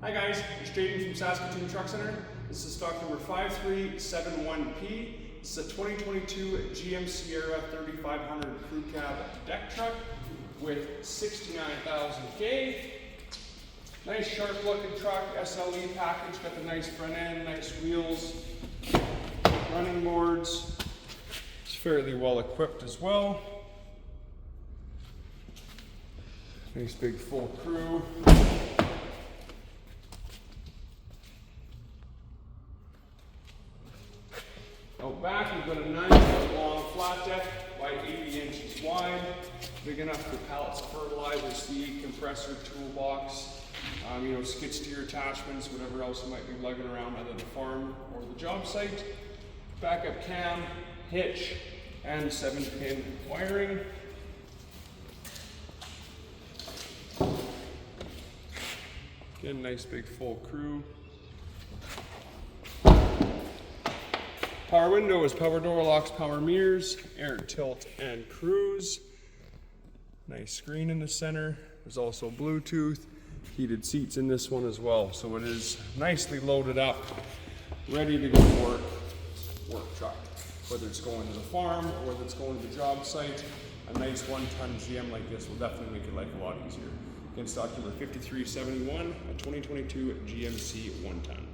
Hi guys, it's Jaden from Saskatoon Truck Center. This is stock number 5371P. This is a 2022 GMC Sierra 3500 crew cab deck truck with 69,000 K. Nice sharp looking truck, SLE package, got the nice front end, nice wheels, running boards. It's fairly well equipped as well. Nice big full crew. Out back, we've got a 9-foot long flat deck by 80 inches wide, big enough for pallets of fertilizer, seed, compressor, toolbox, skid steer attachments, whatever else you might be lugging around either the farm or the job site. Backup cam, hitch, and 7-pin wiring. Again, nice big full crew. Power window is power door locks, power mirrors, air tilt and cruise. Nice screen in the center. There's also Bluetooth, heated seats in this one as well. So it is nicely loaded up, ready to go to work truck. Whether it's going to the farm or whether it's going to the job site, a nice 1-ton GM like this will definitely make your life a lot easier. Again, stock number 5371, a 2022 GMC 1-ton.